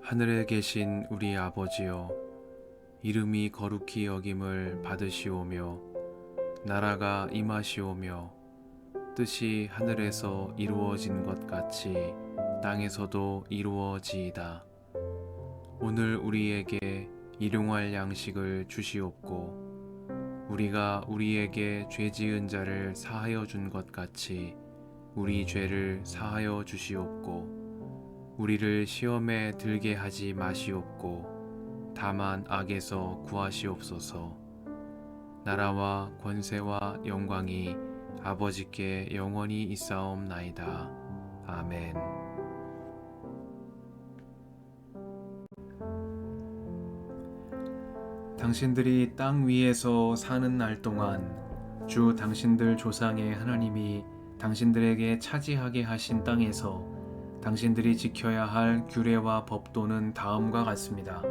하늘에 계신 우리 아버지여, 이름이 거룩히 여김을 받으시오며 나라가 임하시오며 뜻이 하늘에서 이루어진 것 같이 땅에서도 이루어지이다. 오늘 우리에게 일용할 양식을 주시옵고 우리가 우리에게 죄 지은 자를 사하여 준 것 같이 우리 죄를 사하여 주시옵고 우리를 시험에 들게 하지 마시옵고 다만 악에서 구하시옵소서. 나라와 권세와 영광이 아버지께 영원히 있사옵나이다. 아멘. 당신들이 땅 위에서 사는 날 동안 주 당신들 조상의 하나님이 당신들에게 차지하게 하신 땅에서 당신들이 지켜야 할 규례와 법도는 다음과 같습니다.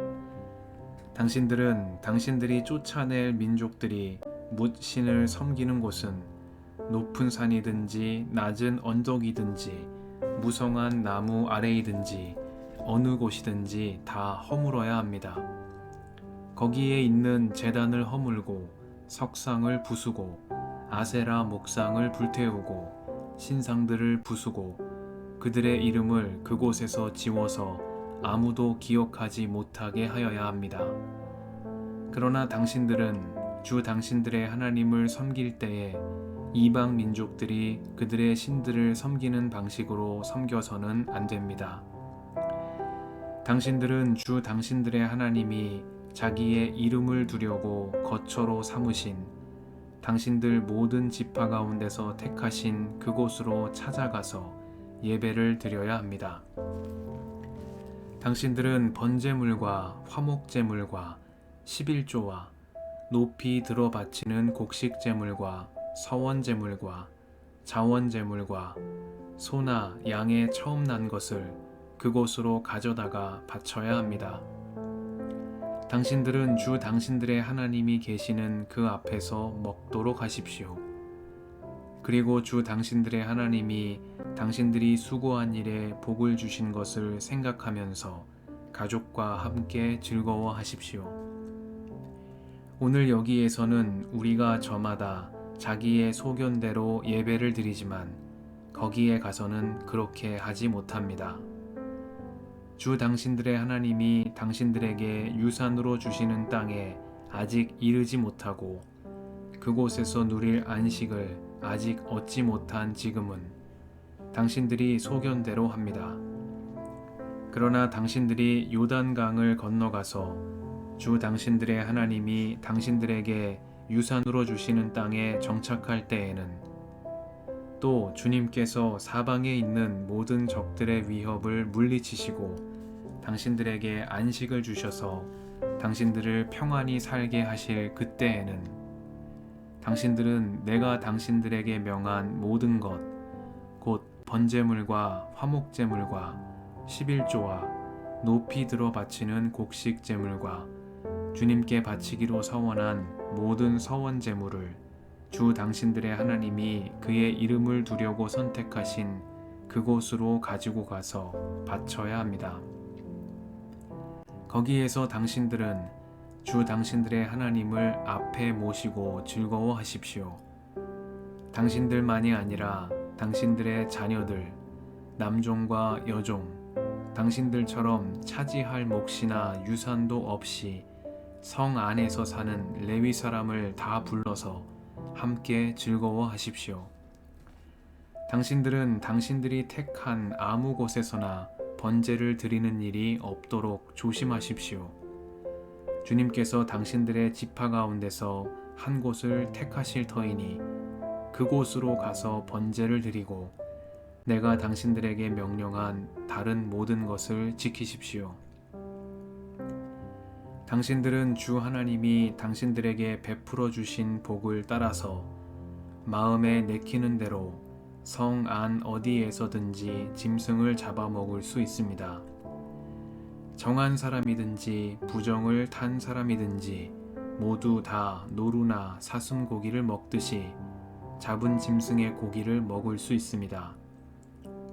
당신들은 당신들이 쫓아낼 민족들이 뭇 신을 섬기는 곳은 높은 산이든지 낮은 언덕이든지 무성한 나무 아래이든지 어느 곳이든지 다 허물어야 합니다. 거기에 있는 제단을 허물고 석상을 부수고 아세라 목상을 불태우고 신상들을 부수고 그들의 이름을 그곳에서 지워서 아무도 기억하지 못하게 하여야 합니다. 그러나 당신들은 주 당신들의 하나님을 섬길 때에 이방 민족들이 그들의 신들을 섬기는 방식으로 섬겨서는 안 됩니다. 당신들은 주 당신들의 하나님이 자기의 이름을 두려고 거처로 삼으신 당신들 모든 지파 가운데서 택하신 그곳으로 찾아가서 예배를 드려야 합니다. 당신들은 번제물과 화목제물과 11조와 높이 들어 바치는 곡식제물과 서원제물과 자원제물과 소나 양의 처음 난 것을 그곳으로 가져다가 바쳐야 합니다. 당신들은 주 당신들의 하나님이 계시는 그 앞에서 먹도록 하십시오. 그리고 주 당신들의 하나님이 당신들이 수고한 일에 복을 주신 것을 생각하면서 가족과 함께 즐거워하십시오. 오늘 여기에서는 우리가 저마다 자기의 소견대로 예배를 드리지만 거기에 가서는 그렇게 하지 못합니다. 주 당신들의 하나님이 당신들에게 유산으로 주시는 땅에 아직 이르지 못하고 그곳에서 누릴 안식을 아직 얻지 못한 지금은 당신들이 소견대로 합니다. 그러나 당신들이 요단강을 건너가서 주 당신들의 하나님이 당신들에게 유산으로 주시는 땅에 정착할 때에는 또 주님께서 사방에 있는 모든 적들의 위협을 물리치시고 당신들에게 안식을 주셔서 당신들을 평안히 살게 하실 그때에는 당신들은 내가 당신들에게 명한 모든 것, 곧 번제물과 화목제물과 11조와 높이 들어 바치는 곡식제물과 주님께 바치기로 서원한 모든 서원제물을 주 당신들의 하나님이 그의 이름을 두려고 선택하신 그곳으로 가지고 가서 바쳐야 합니다. 거기에서 당신들은 주 당신들의 하나님을 앞에 모시고 즐거워하십시오. 당신들만이 아니라 당신들의 자녀들, 남종과 여종, 당신들처럼 차지할 몫이나 유산도 없이 성 안에서 사는 레위 사람을 다 불러서 함께 즐거워하십시오. 당신들은 당신들이 택한 아무 곳에서나 번제를 드리는 일이 없도록 조심하십시오. 주님께서 당신들의 지파 가운데서 한 곳을 택하실 터이니 그곳으로 가서 번제를 드리고 내가 당신들에게 명령한 다른 모든 것을 지키십시오. 당신들은 주 하나님이 당신들에게 베풀어 주신 복을 따라서 마음에 내키는 대로 성 안 어디에서든지 짐승을 잡아먹을 수 있습니다. 정한 사람이든지 부정을 탄 사람이든지 모두 다 노루나 사슴고기를 먹듯이 잡은 짐승의 고기를 먹을 수 있습니다.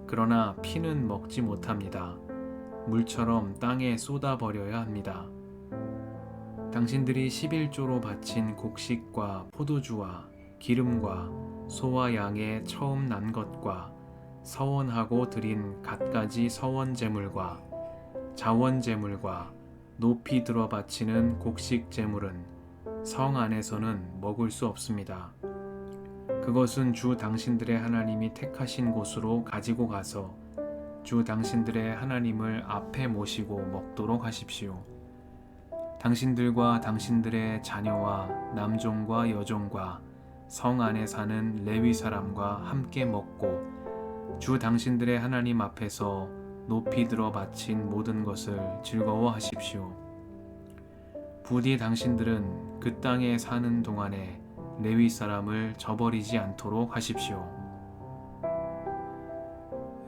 그러나 피는 먹지 못합니다. 물처럼 땅에 쏟아버려야 합니다. 당신들이 11조로 바친 곡식과 포도주와 기름과 소와 양의 처음 난 것과 서원하고 드린 갖가지 서원 제물과 자원 제물과 높이 들어 바치는 곡식 제물은 성 안에서는 먹을 수 없습니다. 그것은 주 당신들의 하나님이 택하신 곳으로 가지고 가서 주 당신들의 하나님을 앞에 모시고 먹도록 하십시오. 당신들과 당신들의 자녀와 남종과 여종과 성 안에 사는 레위 사람과 함께 먹고 주 당신들의 하나님 앞에서 높이 들어 바친 모든 것을 즐거워하십시오. 부디 당신들은 그 땅에 사는 동안에 레위 사람을 저버리지 않도록 하십시오.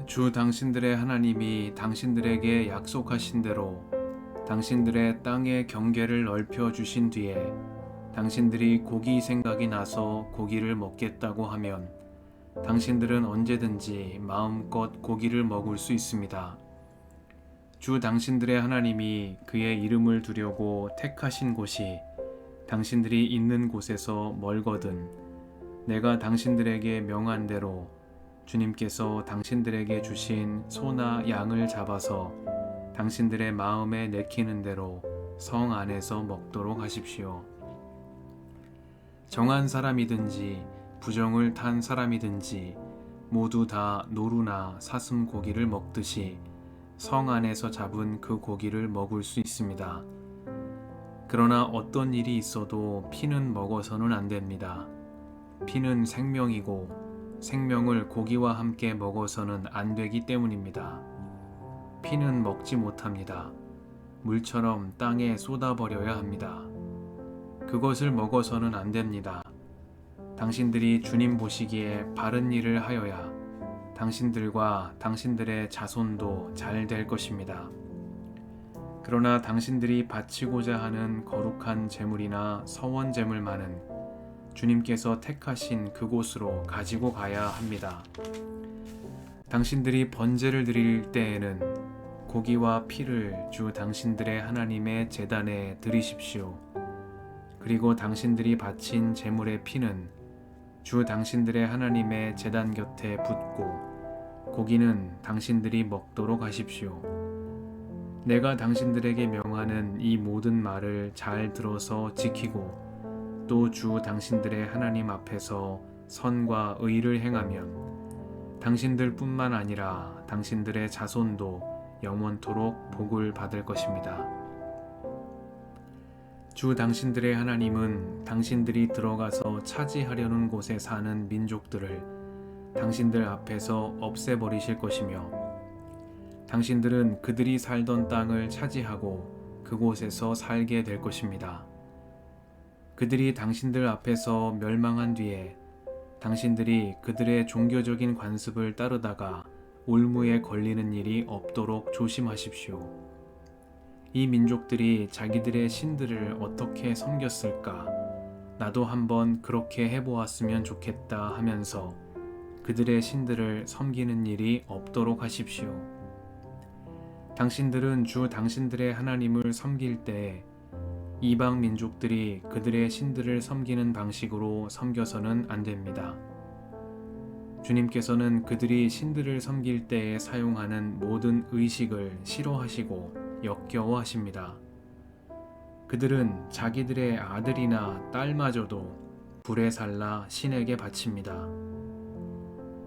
주 당신들의 하나님이 당신들에게 약속하신 대로 당신들의 땅의 경계를 넓혀 주신 뒤에 당신들이 고기 생각이 나서 고기를 먹겠다고 하면 당신들은 언제든지 마음껏 고기를 먹을 수 있습니다. 주 당신들의 하나님이 그의 이름을 두려고 택하신 곳이 당신들이 있는 곳에서 멀거든 내가 당신들에게 명한 대로 주님께서 당신들에게 주신 소나 양을 잡아서 당신들의 마음에 내키는 대로 성 안에서 먹도록 하십시오. 정한 사람이든지 부정을 탄 사람이든지 모두 다 노루나 사슴 고기를 먹듯이 성 안에서 잡은 그 고기를 먹을 수 있습니다. 그러나 어떤 일이 있어도 피는 먹어서는 안 됩니다. 피는 생명이고 생명을 고기와 함께 먹어서는 안 되기 때문입니다. 피는 먹지 못합니다. 물처럼 땅에 쏟아버려야 합니다. 그것을 먹어서는 안 됩니다. 당신들이 주님 보시기에 바른 일을 하여야 당신들과 당신들의 자손도 잘 될 것입니다. 그러나 당신들이 바치고자 하는 거룩한 제물이나 서원 제물만은 주님께서 택하신 그곳으로 가지고 가야 합니다. 당신들이 번제를 드릴 때에는 고기와 피를 주 당신들의 하나님의 제단에 드리십시오. 그리고 당신들이 바친 제물의 피는 주 당신들의 하나님의 제단 곁에 붓고 고기는 당신들이 먹도록 하십시오. 내가 당신들에게 명하는 이 모든 말을 잘 들어서 지키고 또 주 당신들의 하나님 앞에서 선과 의를 행하면 당신들 뿐만 아니라 당신들의 자손도 영원토록 복을 받을 것입니다. 주 당신들의 하나님은 당신들이 들어가서 차지하려는 곳에 사는 민족들을 당신들 앞에서 없애버리실 것이며 당신들은 그들이 살던 땅을 차지하고 그곳에서 살게 될 것입니다. 그들이 당신들 앞에서 멸망한 뒤에 당신들이 그들의 종교적인 관습을 따르다가 올무에 걸리는 일이 없도록 조심하십시오. 이 민족들이 자기들의 신들을 어떻게 섬겼을까? 나도 한번 그렇게 해보았으면 좋겠다 하면서 그들의 신들을 섬기는 일이 없도록 하십시오. 당신들은 주 당신들의 하나님을 섬길 때 이방 민족들이 그들의 신들을 섬기는 방식으로 섬겨서는 안 됩니다. 주님께서는 그들이 신들을 섬길 때에 사용하는 모든 의식을 싫어하시고 역겨워하십니다. 그들은 자기들의 아들이나 딸마저도 불에 살라 신에게 바칩니다.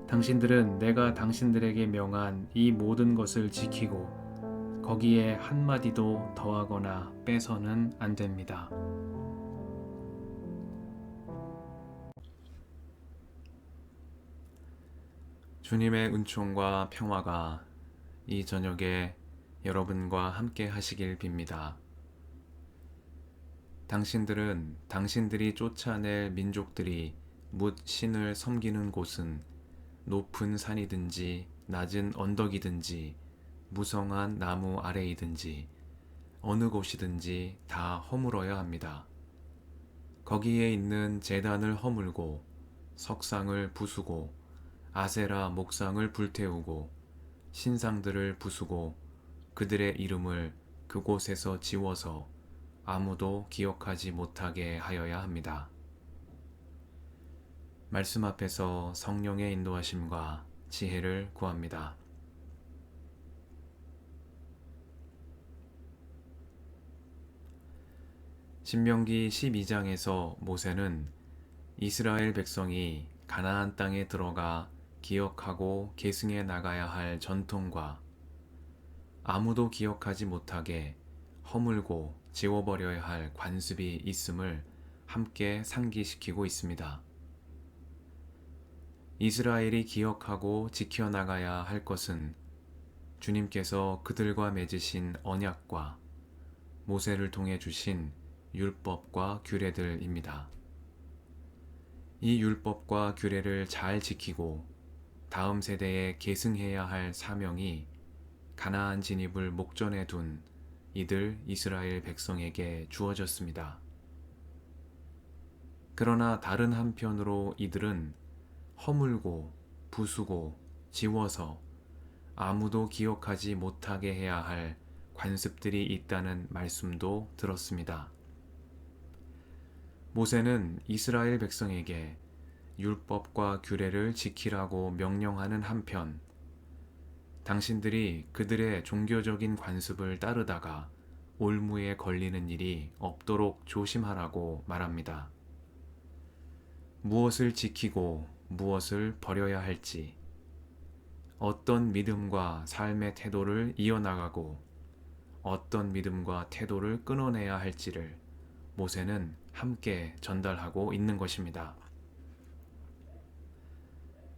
당신들은 내가 당신들에게 명한 이 모든 것을 지키고 거기에 한마디도 더하거나 빼서는 안 됩니다. 주님의 은총과 평화가 이 저녁에 여러분과 함께 하시길 빕니다. 당신들은 당신들이 쫓아낼 민족들이 뭇 신을 섬기는 곳은 높은 산이든지 낮은 언덕이든지 무성한 나무 아래이든지 어느 곳이든지 다 허물어야 합니다. 거기에 있는 제단을 허물고 석상을 부수고 아세라 목상을 불태우고 신상들을 부수고 그들의 이름을 그곳에서 지워서 아무도 기억하지 못하게 하여야 합니다. 말씀 앞에서 성령의 인도하심과 지혜를 구합니다. 신명기 12장에서 모세는 이스라엘 백성이 가나안 땅에 들어가 기억하고 계승해 나가야 할 전통과 아무도 기억하지 못하게 허물고 지워버려야 할 관습이 있음을 함께 상기시키고 있습니다. 이스라엘이 기억하고 지켜나가야 할 것은 주님께서 그들과 맺으신 언약과 모세를 통해 주신 율법과 규례들입니다. 이 율법과 규례를 잘 지키고 다음 세대에 계승해야 할 사명이 가나안 진입을 목전에 둔 이들 이스라엘 백성에게 주어졌습니다. 그러나 다른 한편으로 이들은 허물고 부수고 지워서 아무도 기억하지 못하게 해야 할 관습들이 있다는 말씀도 들었습니다. 모세는 이스라엘 백성에게 율법과 규례를 지키라고 명령하는 한편, 당신들이 그들의 종교적인 관습을 따르다가 올무에 걸리는 일이 없도록 조심하라고 말합니다. 무엇을 지키고 무엇을 버려야 할지, 어떤 믿음과 삶의 태도를 이어나가고 어떤 믿음과 태도를 끊어내야 할지를 모세는 함께 전달하고 있는 것입니다.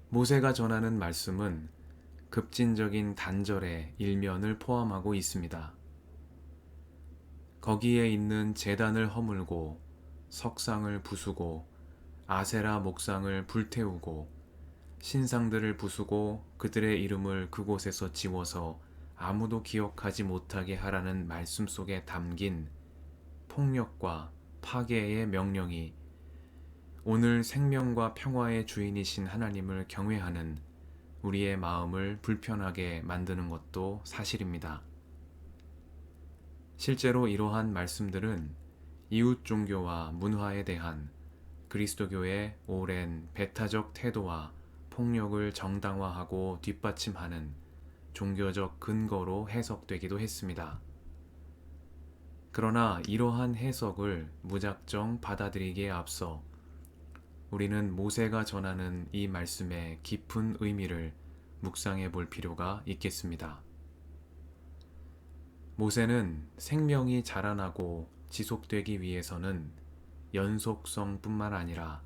모세가 전하는 말씀은 급진적인 단절의 일면을 포함하고 있습니다. 거기에 있는 제단을 허물고 석상을 부수고 아세라 목상을 불태우고 신상들을 부수고 그들의 이름을 그곳에서 지워서 아무도 기억하지 못하게 하라는 말씀 속에 담긴 폭력과 파괴의 명령이 오늘 생명과 평화의 주인이신 하나님을 경외하는 우리의 마음을 불편하게 만드는 것도 사실입니다. 실제로 이러한 말씀들은 이웃 종교와 문화에 대한 그리스도교의 오랜 배타적 태도와 폭력을 정당화하고 뒷받침하는 종교적 근거로 해석되기도 했습니다. 그러나 이러한 해석을 무작정 받아들이기에 앞서 우리는 모세가 전하는 이 말씀의 깊은 의미를 묵상해 볼 필요가 있겠습니다. 모세는 생명이 자라나고 지속되기 위해서는 연속성뿐만 아니라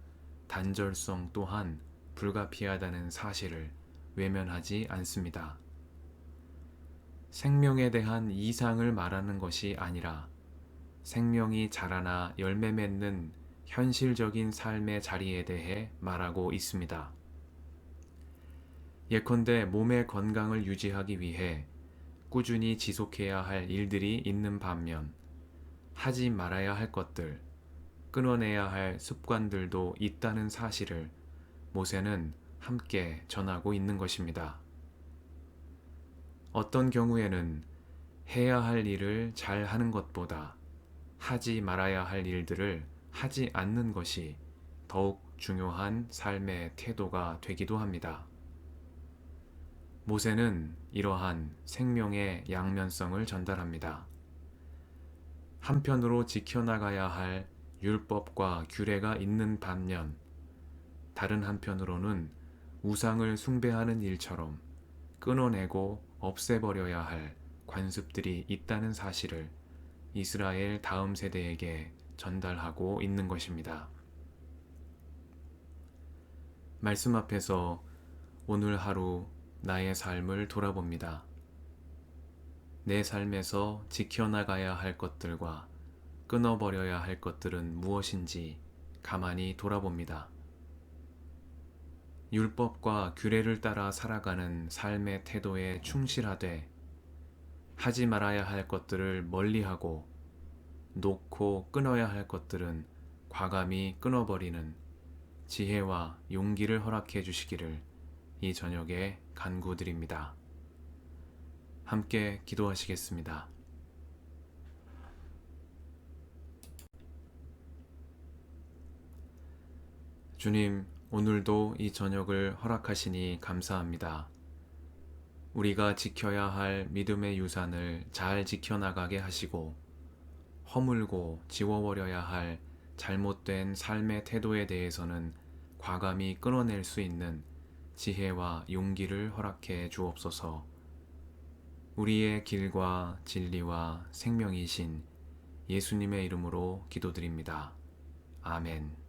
단절성 또한 불가피하다는 사실을 외면하지 않습니다. 생명에 대한 이상을 말하는 것이 아니라 생명이 자라나 열매 맺는 현실적인 삶의 자리에 대해 말하고 있습니다. 예컨대 몸의 건강을 유지하기 위해 꾸준히 지속해야 할 일들이 있는 반면 하지 말아야 할 것들, 끊어내야 할 습관들도 있다는 사실을 모세는 함께 전하고 있는 것입니다. 어떤 경우에는 해야 할 일을 잘 하는 것보다 하지 말아야 할 일들을 하지 않는 것이 더욱 중요한 삶의 태도가 되기도 합니다. 모세는 이러한 생명의 양면성을 전달합니다. 한편으로 지켜나가야 할 율법과 규례가 있는 반면 다른 한편으로는 우상을 숭배하는 일처럼 끊어내고 없애버려야 할 관습들이 있다는 사실을 이스라엘 다음 세대에게 전달하고 있는 것입니다. 말씀 앞에서 오늘 하루 나의 삶을 돌아봅니다. 내 삶에서 지켜나가야 할 것들과 끊어버려야 할 것들은 무엇인지 가만히 돌아봅니다. 율법과 규례를 따라 살아가는 삶의 태도에 충실하되 하지 말아야 할 것들을 멀리하고 놓고 끊어야 할 것들은 과감히 끊어버리는 지혜와 용기를 허락해 주시기를 이 저녁에 간구드립니다. 함께 기도하시겠습니다. 주님, 오늘도 이 저녁을 허락하시니 감사합니다. 우리가 지켜야 할 믿음의 유산을 잘 지켜나가게 하시고 허물고 지워버려야 할 잘못된 삶의 태도에 대해서는 과감히 끊어낼 수 있는 지혜와 용기를 허락해 주옵소서. 우리의 길과 진리와 생명이신 예수님의 이름으로 기도드립니다. 아멘.